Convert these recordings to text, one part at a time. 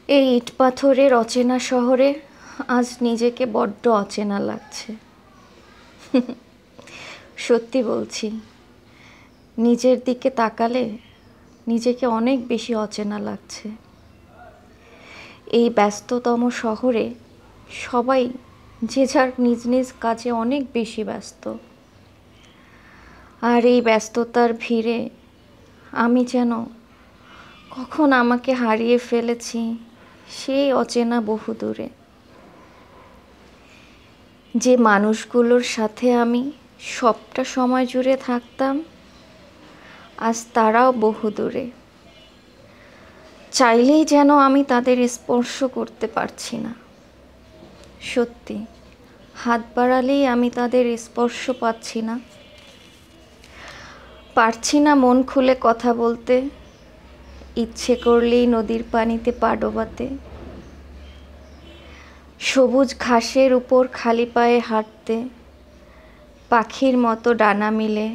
এই ইট পাথরের অচেনা শহরে আজ নিজেকে বড্ড অচেনা লাগছে। সত্যি বলছি, নিজের দিকে তাকালে নিজেকে অনেক বেশি অচেনা লাগছে। এই ব্যস্ততম শহরে সবাই যে যার নিজ নিজ কাজে অনেক বেশি ব্যস্ত। আর এই ব্যস্ততার ভিড়ে আমি যেন কখন আমাকে হারিয়ে ফেলেছি সেই অচেনা বহু দূরে। যে মানুষগুলোর সাথে আমি সবটা সময় জুড়ে থাকতাম, আজ তারাও বহু দূরে। চাইলেই যেন আমি তাদের স্পর্শ করতে পারছি না। সত্যি, হাত বাড়ালেই আমি তাদের স্পর্শ পাচ্ছি না। পারছি না মন খুলে কথা বলতে, ইচ্ছে করলেই নদীর পানিতে পা ডোবাতে, সবুজ ঘাসের উপর খালি পায়ে হাঁটতে, পাখির মতো ডানা মিলে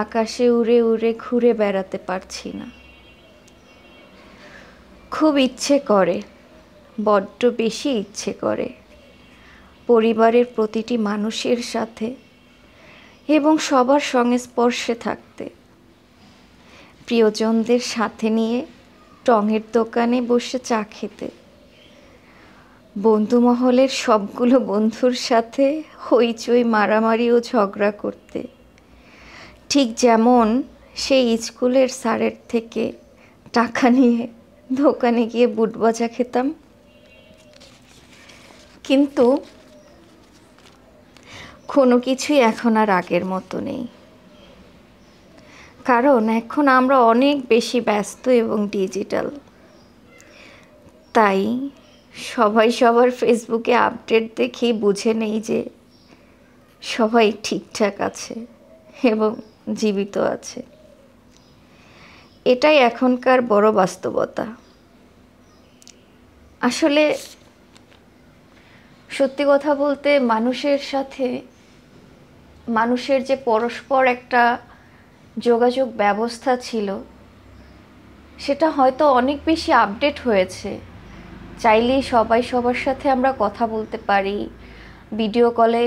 আকাশে উড়ে উড়ে ঘুরে বেড়াতে পারছি না। খুব ইচ্ছে করে, বড্ড বেশি ইচ্ছে করে পরিবারের প্রতিটি মানুষের সাথে এবং সবার সংস্পর্শে থাকতে, প্রিয়জনদের সাথে নিয়ে টঙের দোকানে বসে চা খেতে, বন্ধুমহলের সবগুলো বন্ধুর সাথে হইচই মারামারি ও ঝগড়া করতে, ঠিক যেমন সেই স্কুলের স্যারের থেকে টাকা নিয়ে দোকানে গিয়ে বুট ভাজা খেতাম। কিন্তু কোনো কিছুই এখন আর আগের মতো নেই, কারণ এখন আমরা অনেক বেশি ব্যস্ত এবং ডিজিটাল। তাই সবাই সবার ফেসবুকে আপডেট দেখেই বুঝে নেই যে সবাই ঠিকঠাক আছে এবং জীবিত আছে। এটাই এখনকার বড় বাস্তবতা। আসলে সত্যি কথা বলতে, মানুষের সাথে মানুষের যে পরস্পর একটা যোগাযোগ ব্যবস্থা ছিল, সেটা হয়তো অনেক বেশি আপডেট হয়েছে। চাইলেই সবাই সবার সাথে আমরা কথা বলতে পারি, ভিডিও কলে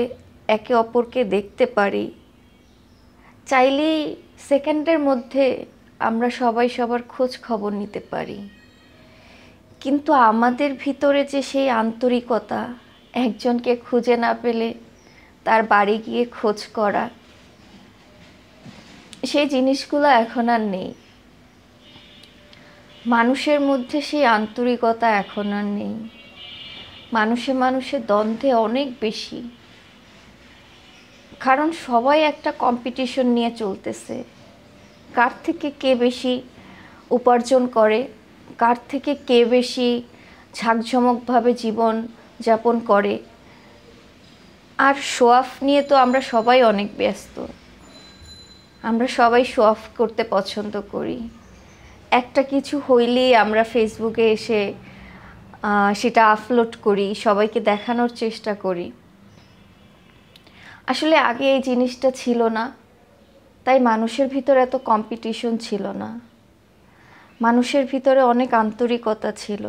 একে অপরকে দেখতে পারি, চাইলেই সেকেন্ডের মধ্যে আমরা সবাই সবার খোঁজ খবর নিতে পারি। কিন্তু আমাদের ভিতরে যে সেই আন্তরিকতা, একজনকে খুঁজে না পেলে তার বাড়ি গিয়ে খোঁজ করা, সেই জিনিসগুলো এখন আর নেই। মানুষের মধ্যে সেই আন্তরিকতা এখন আর নেই। মানুষে মানুষের দ্বন্দ্বে অনেক বেশি, কারণ সবাই একটা কম্পিটিশন নিয়ে চলতেছে। কার থেকে কে বেশি উপার্জন করে, কার থেকে কে বেশি ঝাঁকঝমকভাবে জীবন যাপন করে। আর শো অফ নিয়ে তো আমরা সবাই অনেক ব্যস্ত। আমরা সবাই শো অফ করতে পছন্দ করি। একটা কিছু হইলেই আমরা ফেসবুকে এসে সেটা আপলোড করি, সবাইকে দেখানোর চেষ্টা করি। আসলে আগে এই জিনিসটা ছিল না, তাই মানুষের ভিতরে এত কম্পিটিশন ছিল না। মানুষের ভিতরে অনেক আন্তরিকতা ছিল,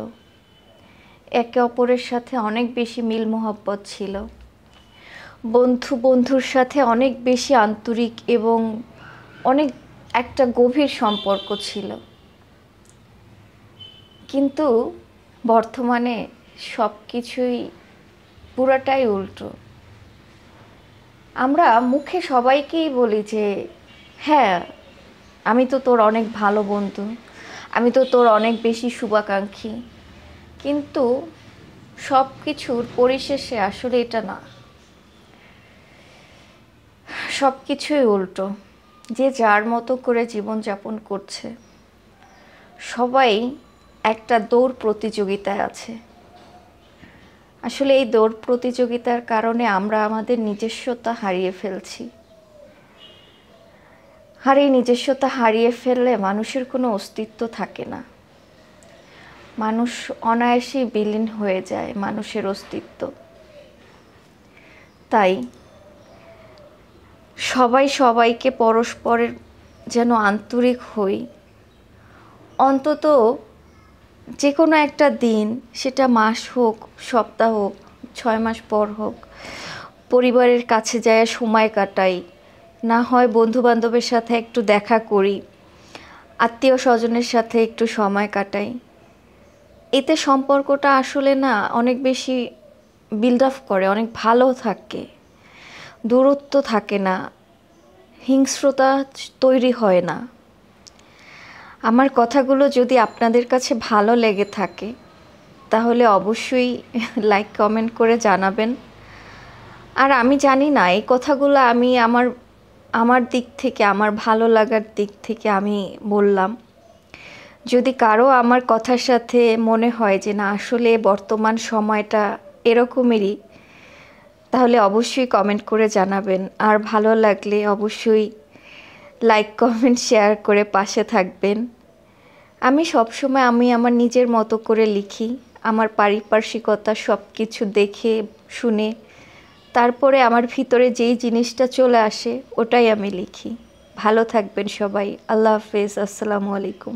একে অপরের সাথে অনেক বেশি মিল মোহব্বত ছিল, বন্ধু বন্ধুর সাথে অনেক বেশি আন্তরিক এবং অনেক একটা গভীর সম্পর্ক ছিল। কিন্তু বর্তমানে সব কিছুই পুরাটাই উল্টো। আমরা মুখে সবাইকেই বলি যে হ্যাঁ, আমি তো তোর অনেক ভালো বন্ধু, আমি তো তোর অনেক বেশি শুভাকাঙ্ক্ষী, কিন্তু সব কিছুর পরিশেষে আসলে এটা না। সব কিছুই উল্টো। যে যার মতো করে জীবনযাপন করছে, সবাই একটা দৌড় প্রতিযোগিতায় আছে। আসলে এই দৌড় প্রতিযোগিতার কারণে আমরা আমাদের নিজস্বতা হারিয়ে ফেলছি। আর এই নিজস্বতা হারিয়ে ফেললে মানুষের কোনো অস্তিত্ব থাকে না। মানুষ অনায়াসেই বিলীন হয়ে যায় মানুষের অস্তিত্ব। তাই সবাই সবাইকে পরস্পরের যেন আন্তরিক হই, অন্তত যে কোনো একটা দিন, সেটা মাস হোক, সপ্তাহ হোক, 6 মাস পর হোক, পরিবারের কাছে যায় সময় কাটাই, না হয় বন্ধুবান্ধবের সাথে একটু দেখা করি, আত্মীয় স্বজনের সাথে একটু সময় কাটাই। এতে সম্পর্কটা আসলে না অনেক বেশি বিল্ড আপ করে, অনেক ভালো থাকে, দূরত্ব থাকে না, হিংস্রতা তৈরি হয় না। আমার কথাগুলো যদি আপনাদের কাছে ভালো লেগে থাকে তাহলে অবশ্যই লাইক কমেন্ট করে জানাবেন। আর আমি জানি না, এই কথাগুলো আমি আমার আমার দিক থেকে, আমার ভালো লাগার দিক থেকে আমি বললাম। যদি কারো আমার কথার সাথে মনে হয় যে না আসলে বর্তমান সময়টা এরকমেরই, তাহলে অবশ্যই কমেন্ট করে জানাবেন। আর ভালো লাগলে অবশ্যই লাইক কমেন্ট শেয়ার করে পাশে থাকবেন। আমি সবসময় আমার নিজের মতো করে লিখি, আমার পারিপার্শ্বিকতা সব কিছু দেখে শুনে তারপরে আমার ভিতরে যেই জিনিসটা চলে আসে ওটাই আমি লিখি। ভালো থাকবেন সবাই। আল্লাহ হাফেজ। আসসালামু আলাইকুম।